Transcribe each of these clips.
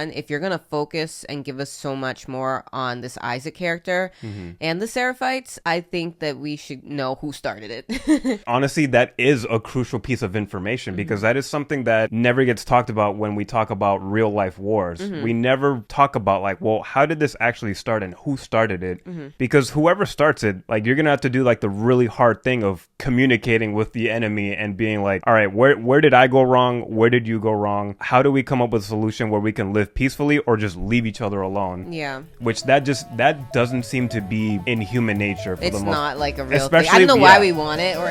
And if you're going to focus and give us so much more on this Isaac character and the Seraphites, I think that we should know who started it. Honestly, that is a crucial piece of information because that is something that never gets talked about when we talk about real life wars. We never talk about like, well, how did this actually start and who started it? Because whoever starts it, like you're going to have to do like the really hard thing of communicating with the enemy and being like, all right, where did I go wrong? Where did you go wrong? How do we come up with a solution where we can live peacefully or just leave each other alone? Yeah. Which that doesn't seem to be in human nature for the most. It's not like a real Especially, thing. I don't know why we want it or...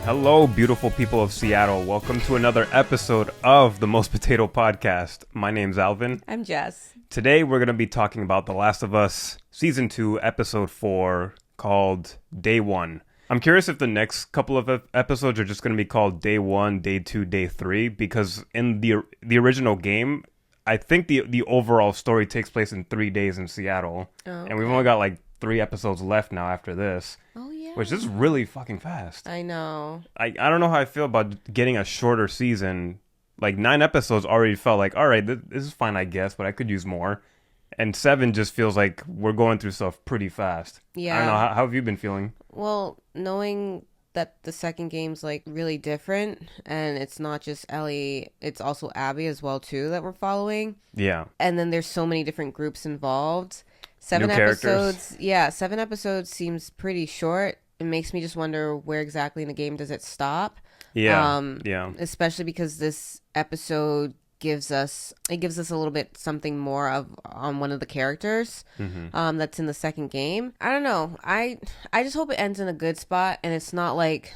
Hello, beautiful people of Seattle. Welcome to another episode of the Most Potato Podcast. My name's Alvin. I'm Jess. Today, we're going to be talking about The Last of Us Season 2, Episode 4, called Day 1. I'm curious if the next couple of episodes are just going to be called Day 1, Day 2, Day 3, because in the original game, I think the overall story takes place in 3 days in Seattle. Oh, okay. And we've only got like 3 episodes left now after this. Oh, yeah. Which is really fucking fast. I know. I don't know how I feel about getting a shorter season. Like 9 episodes already felt like, all right, this is fine, I guess, but I could use more. And 7 just feels like we're going through stuff pretty fast. Yeah. I don't know. How have you been feeling? Well, knowing that the second game's like really different and it's not just Ellie, it's also Abby as well too that we're following. Yeah. And then there's so many different groups involved. 7 New episodes. Characters. Yeah, 7 episodes seems pretty short. It makes me just wonder where exactly in the game does it stop. Yeah. Especially because this episode gives us a little bit something more on one of the characters that's in the second game. I don't know. I just hope it ends in a good spot and it's not like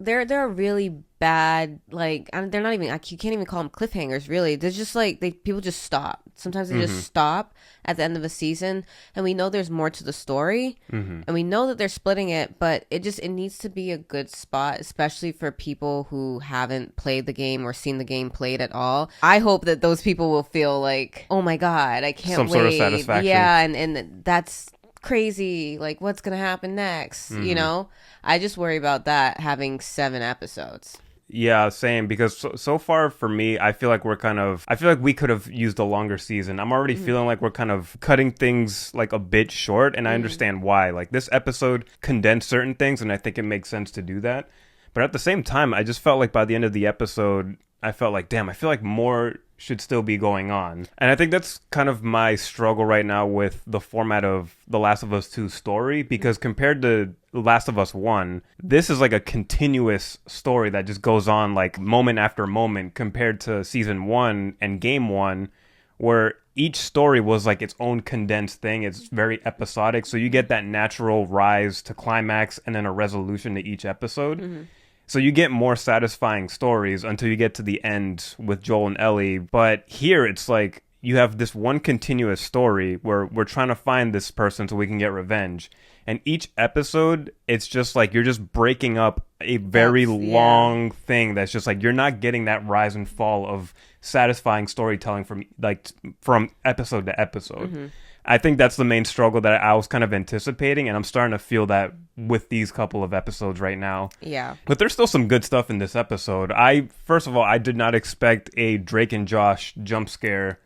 they're really bad, like they're not even, you can't even call them cliffhangers really. They're just like people just stop. Sometimes they just stop at the end of a season and we know there's more to the story and we know that they're splitting it, but it needs to be a good spot, especially for people who haven't played the game or seen the game played at all. I hope that those people will feel like, oh my god, I can't wait. Some sort of satisfaction. Yeah, and that's crazy, like what's gonna happen next, you know? I just worry about that having 7 episodes. Yeah, same, because so far for me, I feel like we could have used a longer season. I'm already feeling like we're kind of cutting things like a bit short, and I understand why. Like this episode condensed certain things, and I think it makes sense to do that. But at the same time, I just felt like by the end of the episode, I felt like, damn, I feel like more should still be going on. And I think that's kind of my struggle right now with the format of The Last of Us 2 story, because compared to The Last of Us 1, this is like a continuous story that just goes on like moment after moment compared to Season 1 and Game 1, where each story was like its own condensed thing. It's very episodic, so you get that natural rise to climax and then a resolution to each episode. So you get more satisfying stories until you get to the end with Joel and Ellie. But here it's like you have this one continuous story where we're trying to find this person so we can get revenge. And each episode, it's just like you're just breaking up a very long thing that's just like you're not getting that rise and fall of satisfying storytelling from episode to episode. I think that's the main struggle that I was kind of anticipating, and I'm starting to feel that with these couple of episodes right now. Yeah. But there's still some good stuff in this episode. First of all, I did not expect a Drake and Josh jump scare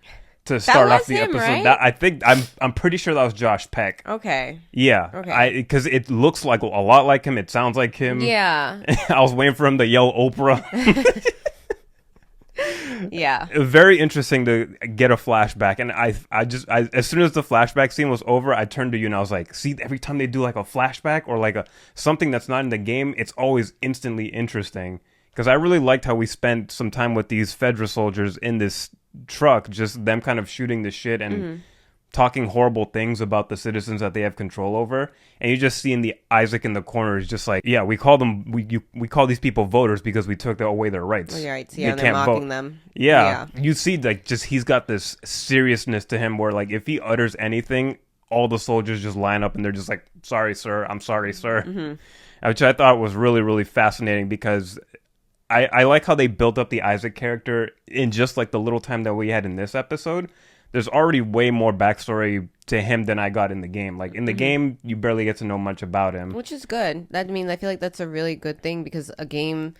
to start off the episode. Right? I'm pretty sure that was Josh Peck. Okay. Yeah. Okay. Because it looks like a lot like him. It sounds like him. Yeah. I was waiting for him to yell Oprah. Yeah, it was very interesting to get a flashback, and I as soon as the flashback scene was over, I turned to you and I was like, see, every time they do like a flashback or like something that's not in the game, it's always instantly interesting, because I really liked how we spent some time with these Fedra soldiers in this truck, just them kind of shooting the shit and talking horrible things about the citizens that they have control over, and you just seeing the Isaac in the corner is just like, yeah, we call these people voters because we took away their rights. Oh, right. Yeah, they're mocking them. Yeah, you see, like, just he's got this seriousness to him where, like, if he utters anything, all the soldiers just line up and they're just like, sorry, sir, I'm sorry, sir. Which I thought was really, really fascinating, because I like how they built up the Isaac character in just like the little time that we had in this episode. there's already way more backstory to him than I got in the game. Like, in the game, you barely get to know much about him. Which is good. I mean, I feel like that's a really good thing, because a game,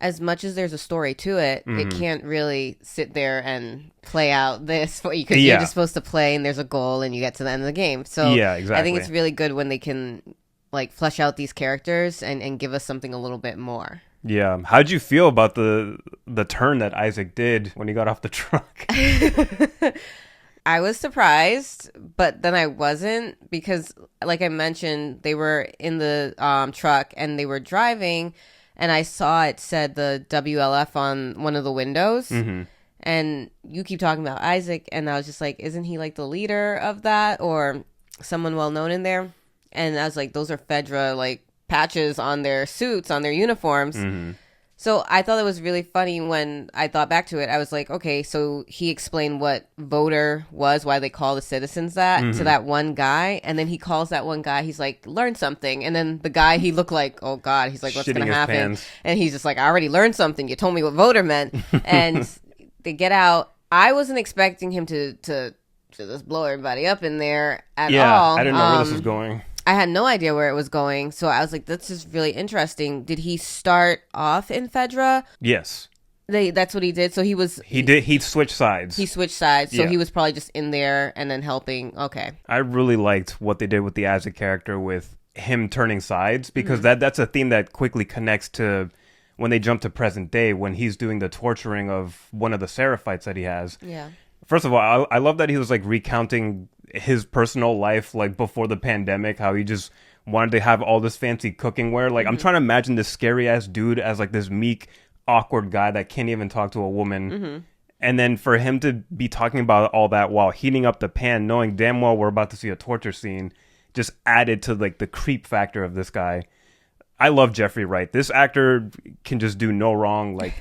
as much as there's a story to it, it can't really sit there and play out this for you, because you're just supposed to play and there's a goal and you get to the end of the game. So yeah, exactly. I think it's really good when they can like flesh out these characters and give us something a little bit more. Yeah. How'd you feel about the turn that Isaac did when he got off the truck? I was surprised, but then I wasn't, because like I mentioned, they were in the truck and they were driving, and I saw it said the WLF on one of the windows. And you keep talking about Isaac, and I was just like, isn't he like the leader of that or someone well known in there? And I was like, those are Fedra like patches on their suits, on their uniforms. So I thought it was really funny when I thought back to it. I was like, okay, so he explained what voter was, why they call the citizens that, to that one guy. And then he calls that one guy, he's like, learn something. And then the guy, he looked like, oh God, he's like, what's going to happen? Pants. And he's just like, I already learned something. You told me what voter meant. And they get out. I wasn't expecting him to just blow everybody up in there at all. Yeah, I didn't know where this was going. I had no idea where it was going, so I was like, "This is really interesting." Did he start off in Fedra? Yes. That's what he did. So he switched sides. He switched sides, so he was probably just in there and then helping. Okay. I really liked what they did with the Isaac character with him turning sides, because that's a theme that quickly connects to when they jump to present day, when he's doing the torturing of one of the Seraphites that he has. Yeah. First of all, I love that he was like recounting his personal life, like before the pandemic, how he just wanted to have all this fancy cooking ware. Like, I'm trying to imagine this scary ass dude as like this meek, awkward guy that can't even talk to a woman. And then for him to be talking about all that while heating up the pan, knowing damn well we're about to see a torture scene, just added to like the creep factor of this guy. I love Jeffrey Wright. This actor can just do no wrong. Like,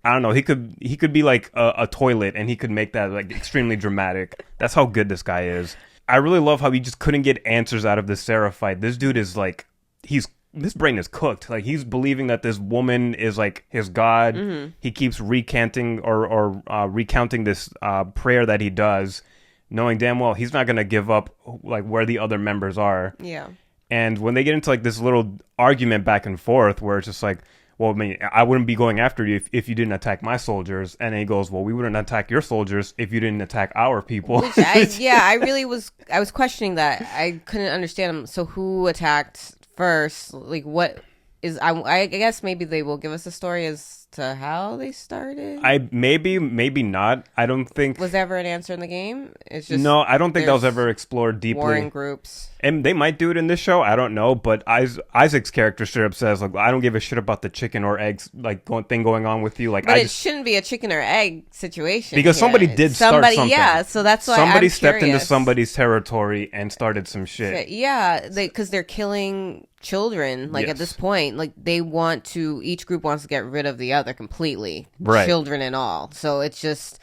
I don't know. He could be like a toilet, and he could make that like extremely dramatic. That's how good this guy is. I really love how he just couldn't get answers out of this Seraphite. This dude is like, his brain is cooked. Like, he's believing that this woman is like his god. He keeps recanting or recounting this prayer that he does, knowing damn well he's not gonna give up like where the other members are. Yeah. And when they get into like this little argument back and forth where it's just like, well, I mean, I wouldn't be going after you if you didn't attack my soldiers. And then he goes, well, we wouldn't attack your soldiers if you didn't attack our people. Which I was questioning that. I couldn't understand him. So who attacked first? Like, what is, I guess maybe they will give us a story as to how they started. Maybe not. I don't think. Was there ever an answer in the game? It's just, no, I don't think that was ever explored deeply. Warring groups. And they might do it in this show. I don't know. But Isaac's character straight up says, like, I don't give a shit about the chicken or eggs like thing going on with you. Like, but it shouldn't be a chicken or egg situation. Because somebody did start something. Yeah, so that's why somebody I'm stepped curious. into somebody's territory and started some shit. Yeah, because they're killing children. Like, at this point, like, they want to. Each group wants to get rid of the other completely, right? Children and all. So it's just.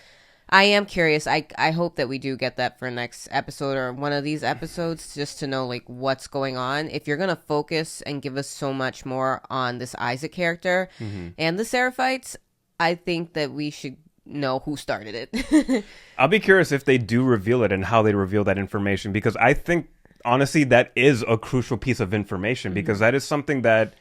I am curious. I hope that we do get that for next episode or one of these episodes, just to know like what's going on. If you're gonna focus and give us so much more on this Isaac character and the Seraphites, I think that we should know who started it. I'll be curious if they do reveal it and how they reveal that information, because I think honestly that is a crucial piece of information, because that is something that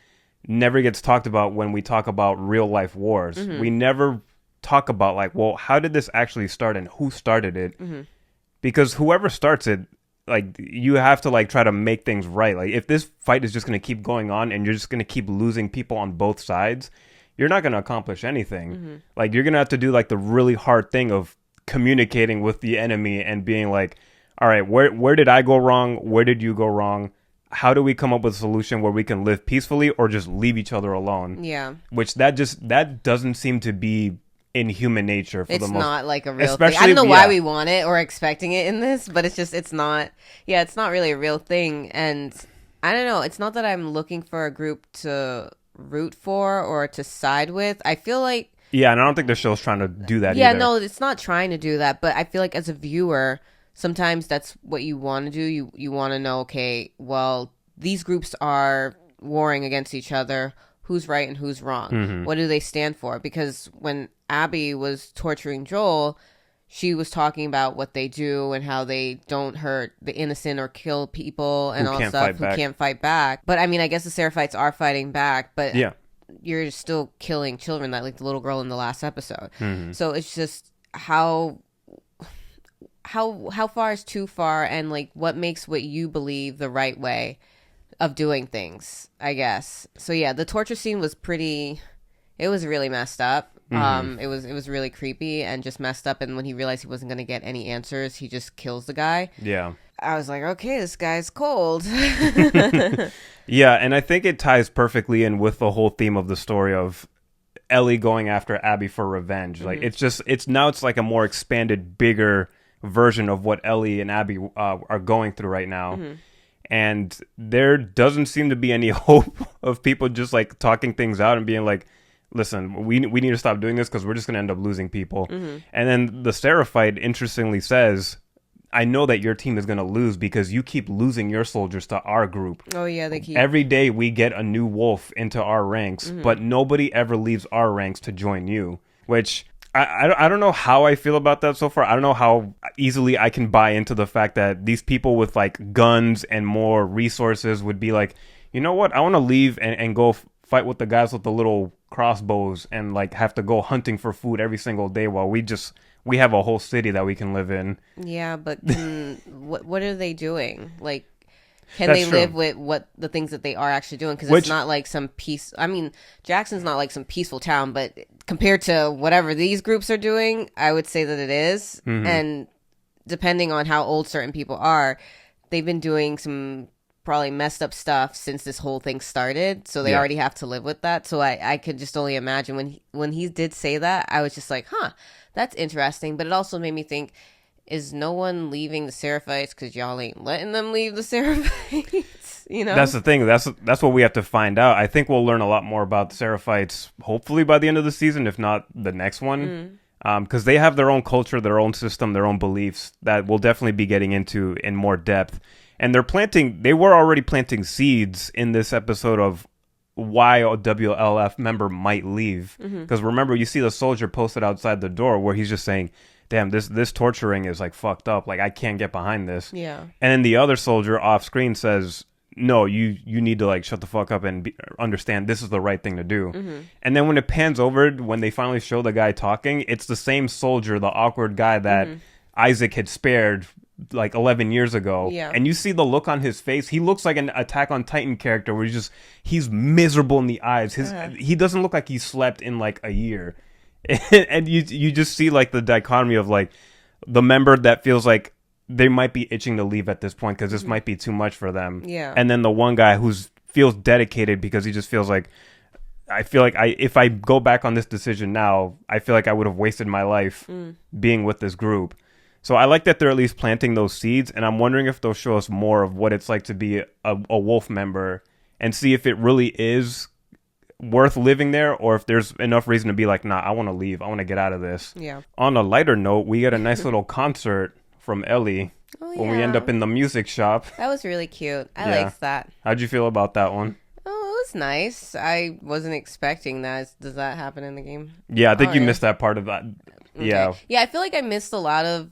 never gets talked about when we talk about real life wars. We never talk about like, well, how did this actually start and who started it? Because whoever starts it, like, you have to like try to make things right. Like, if this fight is just going to keep going on and you're just going to keep losing people on both sides, you're not going to accomplish anything. Like, you're going to have to do like the really hard thing of communicating with the enemy and being like, all right, where did I go wrong? Where did you go wrong? How do we come up with a solution where we can live peacefully or just leave each other alone? Yeah. Which that doesn't seem to be in human nature for the most. It's not like a real thing. I don't know why we want it or expecting it in this, but it's not really a real thing. And I don't know, it's not that I'm looking for a group to root for or to side with. I feel like, yeah, and I don't think the show's trying to do that either. Yeah, no, it's not trying to do that, but I feel like as a viewer, sometimes that's what you want to do. You want to know, okay, well, these groups are warring against each other. Who's right and who's wrong? What do they stand for? Because when Abby was torturing Joel, she was talking about what they do and how they don't hurt the innocent or kill people and all stuff who can't fight back. But I mean, I guess the Seraphites are fighting back, but you're still killing children, that like the little girl in the last episode. So it's just how far is too far, and like what makes what you believe the right way of doing things, I guess. So yeah, the torture scene was it was really messed up. It was really creepy and just messed up. And when he realized he wasn't going to get any answers, he just kills the guy. Yeah. I was like, okay, this guy's cold. Yeah, and I think it ties perfectly in with the whole theme of the story of Ellie going after Abby for revenge. Like it's like a more expanded, bigger version of what Ellie and Abby are going through right now. And there doesn't seem to be any hope of people just like talking things out and being like, listen, we need to stop doing this because we're just going to end up losing people. And then the Seraphite interestingly says, I know that your team is going to lose because you keep losing your soldiers to our group. Oh, yeah, they keep. Every day we get a new wolf into our ranks, but nobody ever leaves our ranks to join you, which I don't know how I feel about that so far. I don't know how easily I can buy into the fact that these people with like guns and more resources would be like, you know what, I want to leave and go fight with the guys with the little crossbows and like have to go hunting for food every single day while we have a whole city that we can live in. Yeah, but what are they doing? Like, can they live with what the things that they are actually doing? Because it's not like some peace. I mean, Jackson's not like some peaceful town, but compared to whatever these groups are doing, I would say that it is. And depending on how old certain people are, they've been doing some probably messed up stuff since this whole thing started, so they already have to live with that. So I could just only imagine when he did say that, I was just like, that's interesting. But it also made me think, is no one leaving the Seraphites because y'all ain't letting them leave the Seraphites? You know, that's the thing. That's what we have to find out. I think we'll learn a lot more about the Seraphites hopefully by the end of the season, if not the next one. Because they have their own culture, their own system, their own beliefs that we'll definitely be getting into in more depth. And they were already planting seeds in this episode of why a WLF member might leave. Because remember, you see the soldier posted outside the door where he's just saying, damn, this torturing is like fucked up. Like, I can't get behind this. Yeah. And then the other soldier off screen says, no, you need to like shut the fuck up and understand this is the right thing to do. And then when it pans over, when they finally show the guy talking, it's the same soldier, the awkward guy that Isaac had spared like 11 years ago. And you see the look on his face. He looks like an Attack on Titan character where he's miserable in the eyes. He doesn't look like he slept in like a year. And you just see like the dichotomy of like the member that feels like they might be itching to leave at this point because this might be too much for them. And then the one guy who feels dedicated because he just feels like, I feel like if I go back on this decision now, I feel like I would have wasted my life being with this group. So I like that they're at least planting those seeds, and I'm wondering if they'll show us more of what it's like to be a wolf member and see if it really is worth living there or if there's enough reason to be like, nah, I want to leave. I want to get out of this. Yeah. On a lighter note, we get a nice little concert from Ellie when we end up in the music shop. That was really cute. I liked that. How'd you feel about that one? Oh, it was nice. I wasn't expecting that. Does that happen in the game? Yeah, I think you missed that part of that. Okay. Yeah. Yeah, I feel like I missed a lot of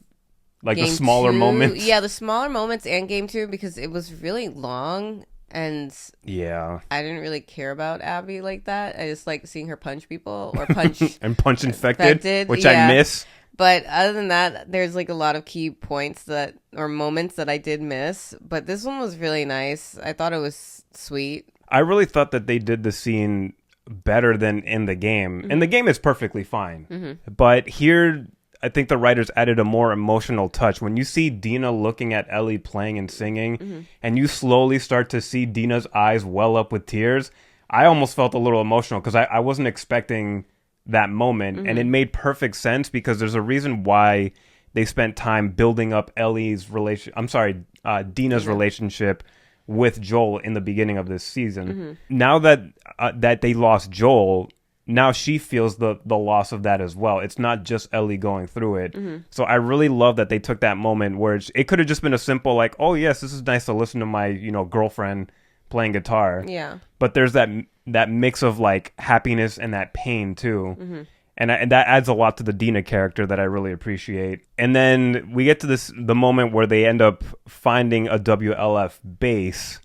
like the smaller moments. Yeah, the smaller moments and game 2 because it was really long and I didn't really care about Abby like that. I just like seeing her punch people or punch and punch infected, which I miss. But other than that, there's like a lot of key points or moments that I did miss. But this one was really nice. I thought it was sweet. I really thought that they did the scene better than in the game. In the game, it's perfectly fine. But here, I think the writers added a more emotional touch. When you see Dina looking at Ellie playing and singing, and you slowly start to see Dina's eyes well up with tears, I almost felt a little emotional because I wasn't expecting that moment. And it made perfect sense because there's a reason why they spent time building up Dina's relationship with Joel in the beginning of this season. Now that they lost Joel, now she feels the loss of that as well. It's not just Ellie going through it. So I really love that they took that moment where it could have just been a simple like, oh yes, this is nice to listen to my girlfriend playing guitar. Yeah. But there's that mix of like happiness and that pain too. And that adds a lot to the Dina character that I really appreciate. And then we get to the moment where they end up finding a WLF base,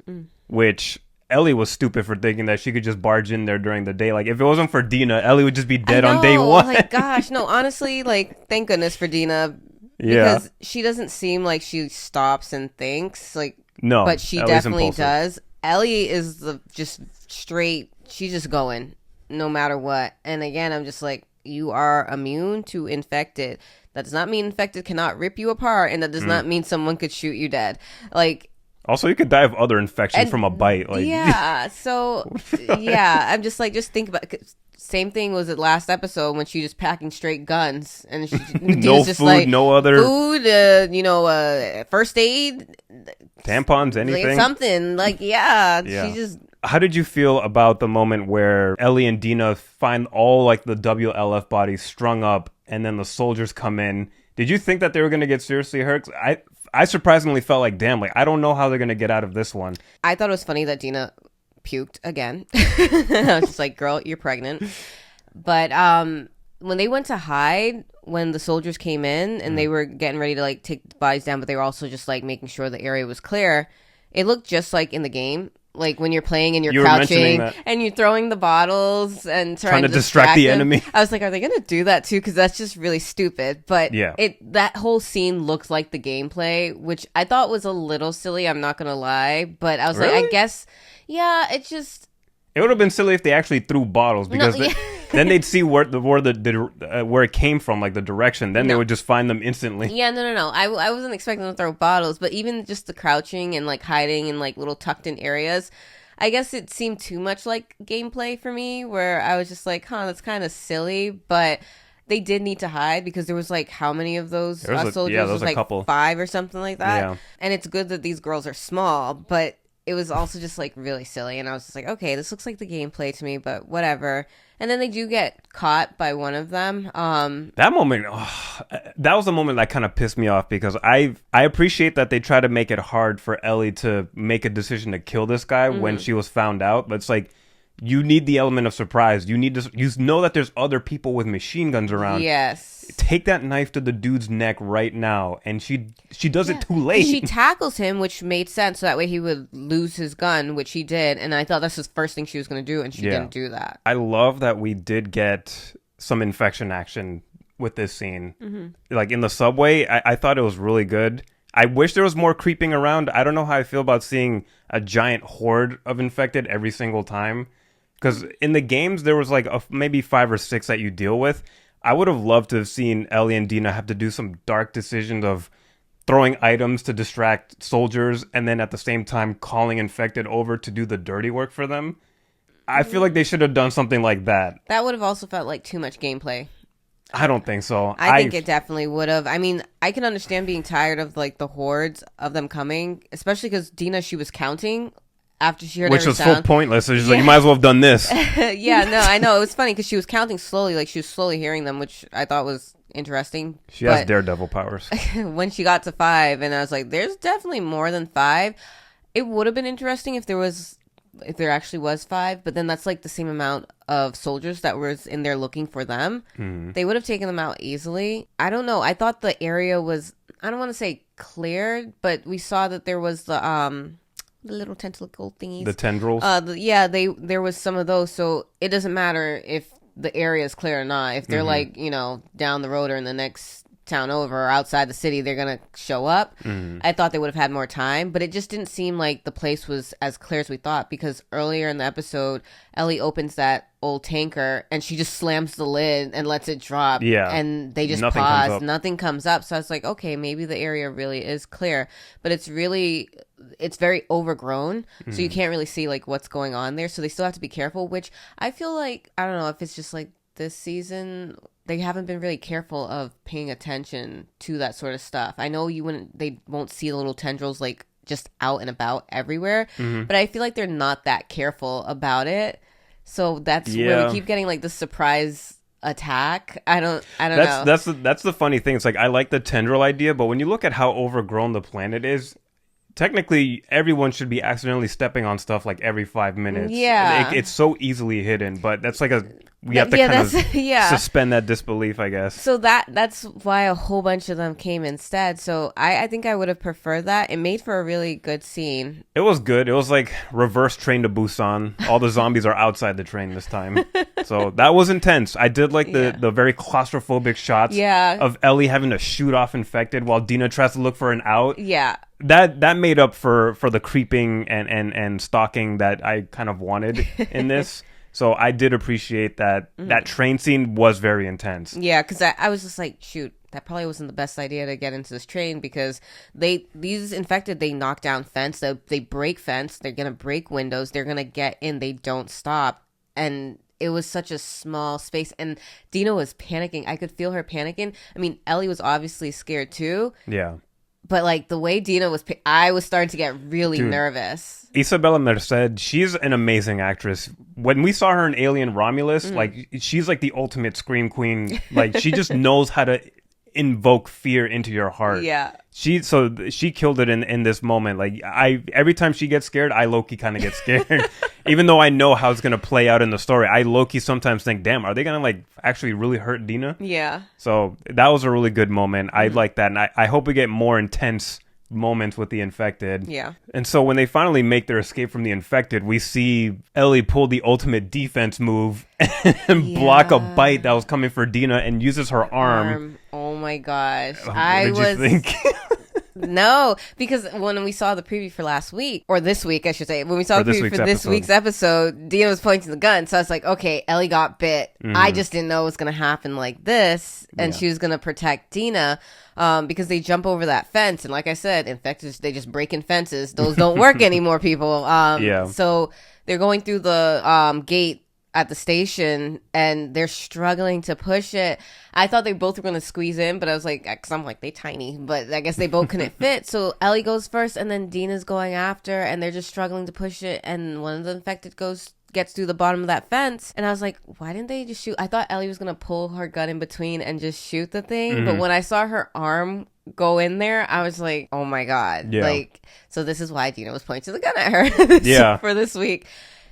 which Ellie was stupid for thinking that she could just barge in there during the day. Like, if it wasn't for Dina, Ellie would just be dead on day one. Like, gosh, no, honestly, like, thank goodness for Dina. Because she doesn't seem like she stops and thinks. Like, no, but she Ellie's definitely impulsive. Does. Ellie is just straight, she's just going no matter what. And again, I'm just like, you are immune to infected. That does not mean infected cannot rip you apart, and that does not mean someone could shoot you dead. Like, also, you could die of other infections from a bite. Like, yeah, so, yeah, I'm just like, just think about it. Same thing was it last episode when she was just packing straight guns. And she, no just food, like, no other... Food, first aid. Tampons, anything. Like, something. Like, yeah, she just... How did you feel about the moment where Ellie and Dina find all, like, the WLF bodies strung up, and then the soldiers come in? Did you think that they were going to get seriously hurt? I surprisingly felt like, damn, like, I don't know how they're going to get out of this one. I thought it was funny that Dina puked again. I was just like, girl, you're pregnant. But when they went to hide, when the soldiers came in and they were getting ready to, like, take the bodies down, but they were also just, like, making sure the area was clear, it looked just like in the game. Like, when you're playing and you're crouching and you're throwing the bottles and trying to distract the them. enemy. I was like, are they going to do that too? Because that's just really stupid. But that whole scene looks like the gameplay, which I thought was a little silly. I'm not going to lie. But I was like, I guess, it's just... It would have been silly if they actually threw bottles, because then they'd see where it came from, like the direction. Then they would just find them instantly. Yeah, no. I wasn't expecting them to throw bottles, but even just the crouching and like hiding in like little tucked in areas, I guess it seemed too much like gameplay for me, where I was just like, that's kind of silly, but they did need to hide because there was like how many of those soldiers? There was like a couple. 5 or something like that. Yeah. And it's good that these girls are small, but it was also just like really silly, and I was just like, okay, this looks like the gameplay to me, but whatever. And then they do get caught by one of them. That moment, that was the moment that kind of pissed me off, because I appreciate that they try to make it hard for Ellie to make a decision to kill this guy when she was found out, but it's like, you need the element of surprise. You need to, know that there's other people with machine guns around. Yes. Take that knife to the dude's neck right now, and she does it too late. She tackles him, which made sense, so that way he would lose his gun, which he did, and I thought that's the first thing she was going to do, and she didn't do that. I love that we did get some infection action with this scene. Like in the subway, I thought it was really good. I wish there was more creeping around. I don't know how I feel about seeing a giant horde of infected every single time. Because in the games, there was like maybe 5 or 6 that you deal with. I would have loved to have seen Ellie and Dina have to do some dark decisions of throwing items to distract soldiers, and then at the same time calling infected over to do the dirty work for them. I feel like they should have done something like that. That would have also felt like too much gameplay. I don't think so. I think it definitely would have. I mean, I can understand being tired of like the hordes of them coming, especially because Dina, she was counting after she heard which every was sound. Full pointless. So she's like, you might as well have done this. Yeah, no, I know. It was funny because she was counting slowly, like she was slowly hearing them, which I thought was interesting. She has daredevil powers. When she got to 5, and I was like, there's definitely more than 5. It would have been interesting if there actually was 5, but then that's like the same amount of soldiers that was in there looking for them. They would have taken them out easily. I don't know. I thought the area was, I don't want to say cleared, but we saw that there was the little tentacle thingies. The tendrils? There was some of those, so it doesn't matter if the area is clear or not. If they're like, down the road or in the next town over or outside the city, they're going to show up. I thought they would have had more time, but it just didn't seem like the place was as clear as we thought, because earlier in the episode, Ellie opens that old tanker and she just slams the lid and lets it drop. Yeah. And they just pause. Nothing comes up. So I was like, okay, maybe the area really is clear, but it's very overgrown. So you can't really see like what's going on there. So they still have to be careful, which I feel like, I don't know if it's just like this season, they haven't been really careful of paying attention to that sort of stuff. I know they won't see the little tendrils like just out and about everywhere, but I feel like they're not that careful about it. So that's where we keep getting like the surprise attack. I don't know. That's the funny thing. It's like, I like the tendril idea, but when you look at how overgrown the planet is, technically everyone should be accidentally stepping on stuff like every 5 minutes. Yeah. It's so easily hidden, but that's like a we have to kind of yeah. suspend that disbelief, I guess. So that's why a whole bunch of them came instead. So I think I would have preferred that. It made for a really good scene. It was good. It was like reverse Train to Busan. All the zombies are outside the train this time. So that was intense. I did like the very claustrophobic shots of Ellie having to shoot off infected while Dina tries to look for an out. Yeah. That made up for the creeping and stalking that I kind of wanted in this. So I did appreciate that. That train scene was very intense. Yeah, because I was just like, shoot, that probably wasn't the best idea to get into this train, because these infected, they knock down fence, they break fence, they're going to break windows, they're going to get in, they don't stop. And it was such a small space, and Dina was panicking. I could feel her panicking. I mean, Ellie was obviously scared too. Yeah. But like the way Dina was, I was starting to get really nervous. Isabella Merced, she's an amazing actress. When we saw her in Alien Romulus, like she's like the ultimate scream queen. Like she just knows how to invoke fear into your heart. Yeah. She killed it in this moment. Like every time she gets scared, I low-key kind of get scared. Even though I know how it's going to play out in the story, I low-key sometimes think, damn, are they going to like actually really hurt Dina? Yeah. So that was a really good moment. I like that. And I hope we get more intense moments with the infected. Yeah. And so when they finally make their escape from the infected, we see Ellie pull the ultimate defense move and block a bite that was coming for Dina and uses her arm. Oh my gosh. What did you think? No, because when we saw the preview for last week, or this week, I should say, when we saw the preview for this week's episode, Dina was pointing the gun. So I was like, okay, Ellie got bit. I just didn't know it was going to happen like this. And she was going to protect Dina because they jump over that fence. And like I said, infected, they just break in fences. Those don't work anymore, people. So they're going through the gate at the station, and they're struggling to push it. I thought they both were going to squeeze in, but I was like, because I'm like, they tiny, but I guess they both couldn't fit. So Ellie goes first, and then Dina's going after, and they're just struggling to push it, and one of the infected gets through the bottom of that fence, and I was like, why didn't they just shoot? I thought Ellie was going to pull her gun in between and just shoot the thing, but when I saw her arm go in there, I was like, oh my God. Like, so this is why Dina was pointing the gun at her for this week.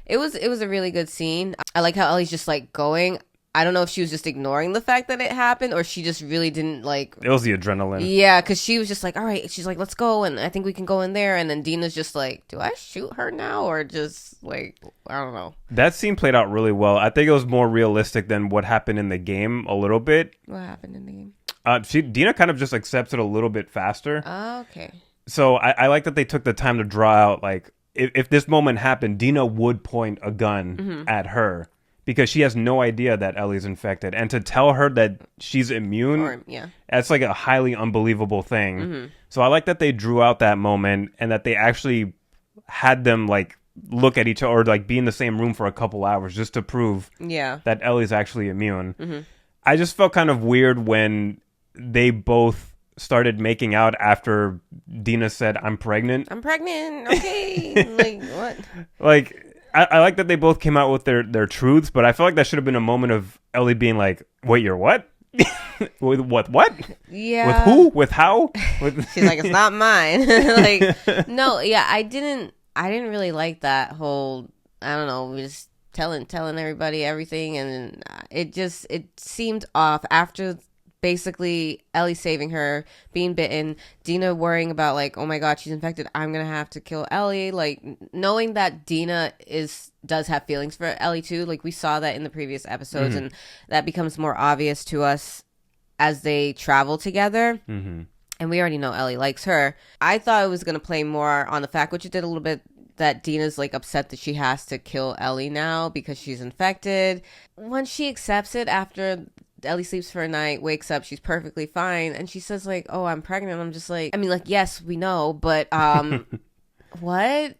It was a really good scene. I like how Ellie's just like going. I don't know if she was just ignoring the fact that it happened, or she just really didn't like. It was the adrenaline. Yeah, because she was just like, all right. She's like, let's go, and I think we can go in there. And then Dina's just like, do I shoot her now, or just like, I don't know. That scene played out really well. I think it was more realistic than what happened in the game a little bit. What happened in the game? Dina kind of just accepts it a little bit faster. Oh, okay. So I like that they took the time to draw out like. If this moment happened, Dina would point a gun at her because she has no idea that Ellie's infected. And to tell her that she's immune, that's like a highly unbelievable thing. So I like that they drew out that moment and that they actually had them like look at each other or like be in the same room for a couple hours just to prove that Ellie's actually immune. I just felt kind of weird when they both started making out after Dina said, I'm pregnant. Okay. Like, what? Like, I like that they both came out with their truths, but I feel like that should have been a moment of Ellie being like, wait, you're what? With what? Yeah. With who? With how? She's like, it's not mine. Like, no, yeah, I didn't really like that whole, I don't know, just telling everybody everything, and it seemed off after basically Ellie saving her, being bitten, Dina worrying about like, oh my God, she's infected, I'm gonna have to kill Ellie. Like, knowing that Dina does have feelings for Ellie too, like we saw that in the previous episodes, and that becomes more obvious to us as they travel together. And we already know Ellie likes her. I thought it was gonna play more on the fact, which it did a little bit, that Dina's like upset that she has to kill Ellie now because she's infected. Once she accepts it after Ellie sleeps for a night, wakes up, she's perfectly fine, and she says like, oh, I'm pregnant. I'm just like, I mean, like, yes, we know, but what?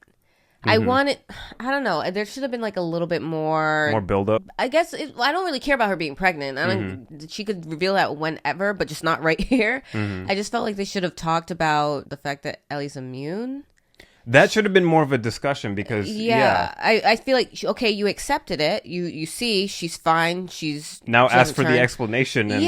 I don't know, there should have been like a little bit more build up. I guess I don't really care about her being pregnant. I don't she could reveal that whenever, but just not right here. I just felt like they should have talked about the fact that Ellie's immune. That should have been more of a discussion because I feel like, okay, you accepted it, you see she's fine, she's now asked for the explanation, and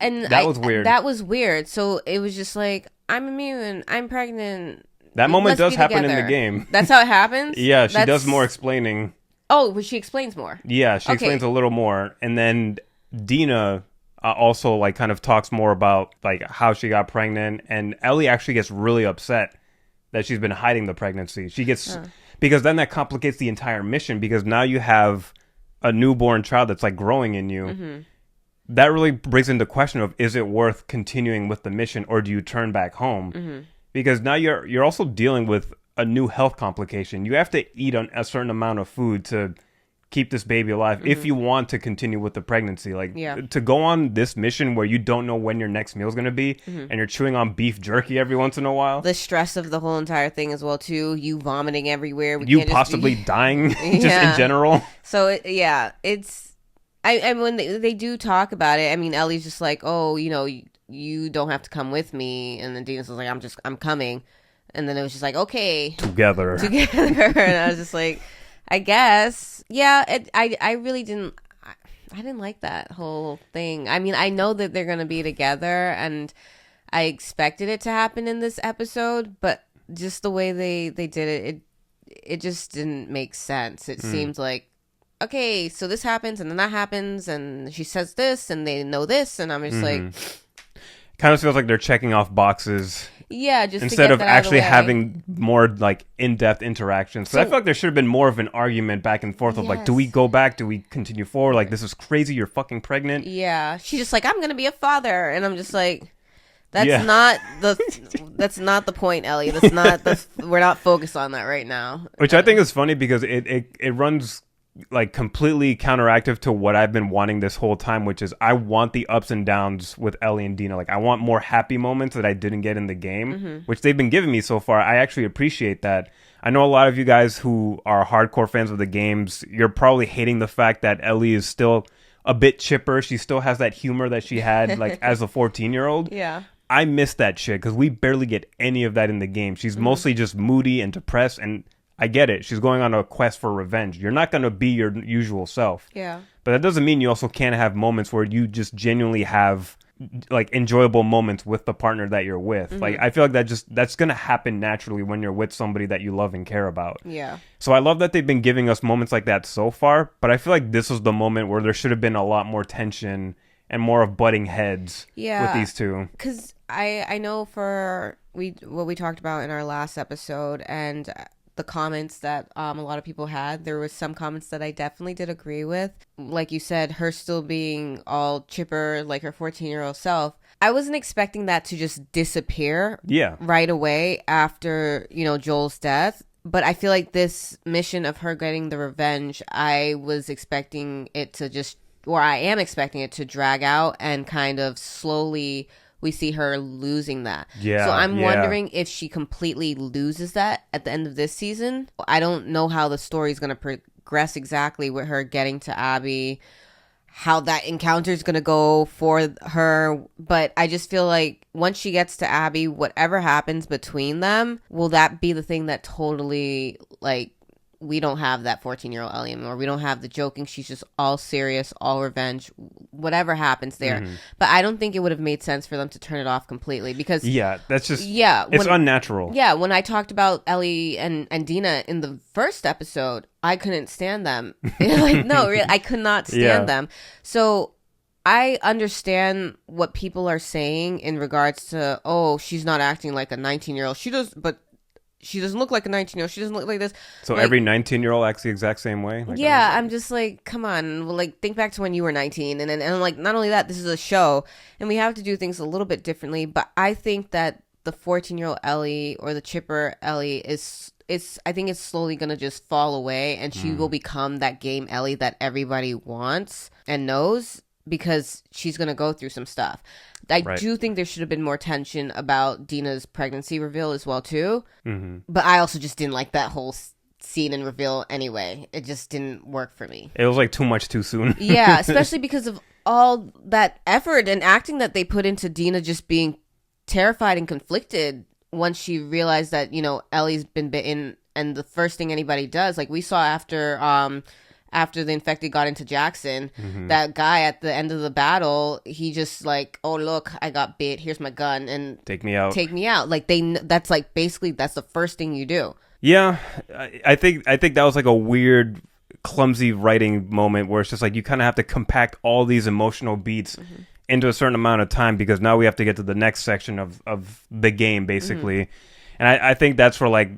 and that was weird. So it was just like, I'm immune, I'm pregnant. That moment does happen in the game. That's how it happens. Yeah, she does more explaining. Oh, well, she explains more. Yeah, she explains a little more. And then Dina also like kind of talks more about like how she got pregnant. And Ellie actually gets really upset that she's been hiding the pregnancy. She gets... Because then that complicates the entire mission, because now you have a newborn child that's like growing in you. Mm-hmm. That really brings into question of, is it worth continuing with the mission, or do you turn back home? Mm-hmm. Because now you're also dealing with a new health complication. You have to eat a certain amount of food to keep this baby alive if you want to continue with the pregnancy. Like, to go on this mission where you don't know when your next meal is going to be, and you're chewing on beef jerky every once in a while. The stress of the whole entire thing as well, too. You vomiting everywhere. You possibly dying just in general. So, it's... I when they do talk about it, I mean, Ellie's just like, oh, you know, you don't have to come with me. And then Dina's like, I'm coming. And then it was just like, okay. Together. And I was just like, I guess. Yeah, I really didn't. I didn't like that whole thing. I mean, I know that they're going to be together, and I expected it to happen in this episode, but just the way they did it just didn't make sense. It seemed like, okay, so this happens, and then that happens, and she says this, and they know this, and I'm just like... Kind of feels like they're checking off boxes. Yeah, just instead to get of actually having more like in-depth interactions. So I feel like there should have been more of an argument back and forth of like, do we go back? Do we continue forward? Like, this is crazy. You're fucking pregnant. Yeah. She's just like, I'm going to be a father. And I'm just like, that's not the point, Ellie. That's not we're not focused on that right now. Which I think is funny because it runs like completely counteractive to what I've been wanting this whole time, which is I want the ups and downs with Ellie and Dina. Like, I want more happy moments that I didn't get in the game, which they've been giving me so far. I actually appreciate that. I know a lot of you guys who are hardcore fans of the games, you're probably hating the fact that Ellie is still a bit chipper. She still has that humor that she had like as a 14-year-old. Yeah. I miss that shit because we barely get any of that in the game. She's mostly just moody and depressed, and I get it. She's going on a quest for revenge. You're not going to be your usual self. Yeah. But that doesn't mean you also can't have moments where you just genuinely have like enjoyable moments with the partner that you're with. Like, I feel like that's going to happen naturally when you're with somebody that you love and care about. Yeah. So I love that they've been giving us moments like that so far, but I feel like this was the moment where there should have been a lot more tension and more of butting heads with these two. Because I know for what we talked about in our last episode and the comments that a lot of people had, there was some comments that I definitely did agree with. Like you said, her still being all chipper like her 14-year-old self. I wasn't expecting that to just disappear right away after, Joel's death. But I feel like this mission of her getting the revenge, I was expecting it to I am expecting it to drag out and kind of slowly we see her losing that. Yeah. So I'm wondering if she completely loses that at the end of this season. I don't know how the story is going to progress exactly with her getting to Abby, how that encounter is going to go for her. But I just feel like once she gets to Abby, whatever happens between them, will that be the thing that totally, like, we don't have that 14-year-old Ellie anymore. We don't have the joking. She's just all serious, all revenge, whatever happens there. But I don't think it would have made sense for them to turn it off completely because... Yeah, that's just... Yeah. It's unnatural. Yeah, when I talked about Ellie and Dina in the first episode, I couldn't stand them. Like, no, really, I could not stand them. So I understand what people are saying in regards to, oh, she's not acting like a 19-year-old. She does, but... She doesn't look like a 19-year-old. She doesn't look like this. So like, every 19-year-old acts the exact same way? Like, I'm just like, come on. Well, like, think back to when you were 19. And like, not only that, this is a show. And we have to do things a little bit differently. But I think that the 14-year-old Ellie or the chipper Ellie I think it's slowly going to just fall away. And she will become that game Ellie that everybody wants and knows because she's going to go through some stuff. I do think there should have been more tension about Dina's pregnancy reveal as well, too. But I also just didn't like that whole scene and reveal anyway. It just didn't work for me. It was like too much too soon. Yeah, especially because of all that effort and acting that they put into Dina just being terrified and conflicted once she realized that, Ellie's been bitten. And the first thing anybody does, like we saw after the infected got into Jackson, that guy at the end of the battle, he just like, oh, look, I got bit. Here's my gun. And take me out. Like that's like, basically, that's the first thing you do. Yeah. I think that was like a weird clumsy writing moment where it's just like you kind of have to compact all these emotional beats into a certain amount of time, because now we have to get to the next section of the game, basically. And I think that's where like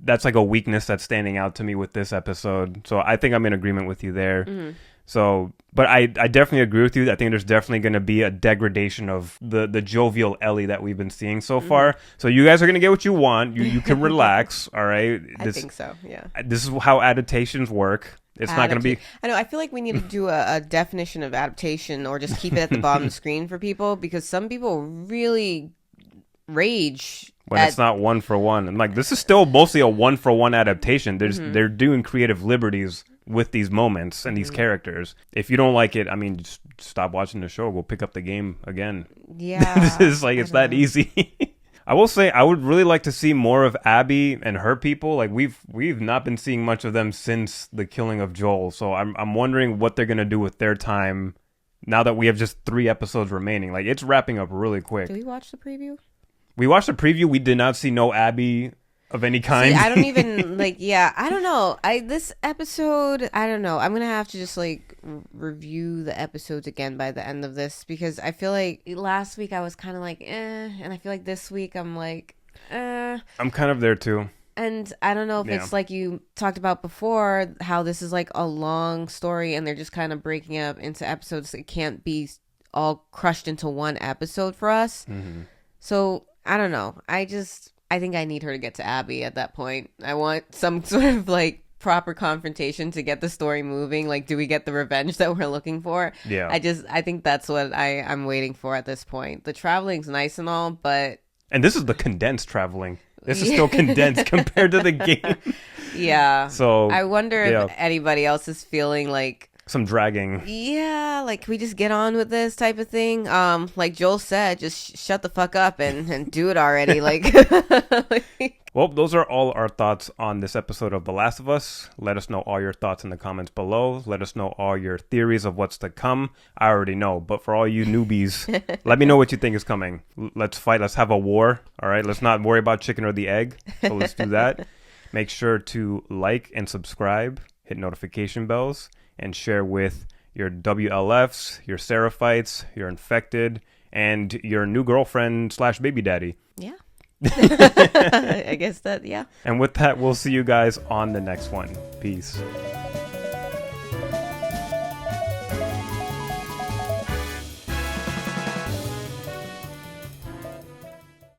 that's like a weakness that's standing out to me with this episode. So I think I'm in agreement with you there. So, but I definitely agree with you. I think there's definitely going to be a degradation of the jovial Ellie that we've been seeing so far. So you guys are going to get what you want. You can relax, all right? I think so, yeah. This is how adaptations work. It's not going to be... I know, I feel like we need to do a definition of adaptation, or just keep it at the bottom of the screen for people, because some people really rage when it's not one for one. And like, this is still mostly a one for one adaptation. They're doing creative liberties with these moments and these characters. If you don't like it, I mean, just stop watching the show. Go pick up the game again. Yeah. It's like, it's that easy. I will say I would really like to see more of Abby and her people. Like we've not been seeing much of them since the killing of Joel. So I'm wondering what they're going to do with their time now that we have just 3 episodes remaining. Like, it's wrapping up really quick. Did we watch the preview? We watched the preview. We did not see no Abby of any kind. See, I don't even I don't know. This episode, I don't know. I'm gonna have to just like review the episodes again by the end of this, because I feel like last week I was kind of like and I feel like this week I'm like I'm kind of there too. And I don't know if it's like you talked about before, how this is like a long story and they're just kind of breaking up into episodes. It can't be all crushed into one episode for us. So I don't know. I think I need her to get to Abby at that point. I want some sort of like proper confrontation to get the story moving. Like, do we get the revenge that we're looking for? Yeah. I think that's what I'm waiting for at this point. The traveling's nice and all, but... And this is the condensed traveling. This is still condensed compared to the game. Yeah. So I wonder if anybody else is feeling like... some dragging. Yeah, like, can we just get on with this type of thing? Like Joel said, just shut the fuck up and do it already. Like, well, those are all our thoughts on this episode of The Last of Us. Let us know all your thoughts in the comments below. Let us know all your theories of what's to come. I already know, but for all you newbies, let me know what you think is coming. Let's fight. Let's have a war. All right. Let's not worry about chicken or the egg. So let's do that. Make sure to like and subscribe. Hit notification bells. And share with your WLFs, your Seraphites, your infected, and your new girlfriend / baby daddy. Yeah. I guess that, yeah. And with that, we'll see you guys on the next one. Peace.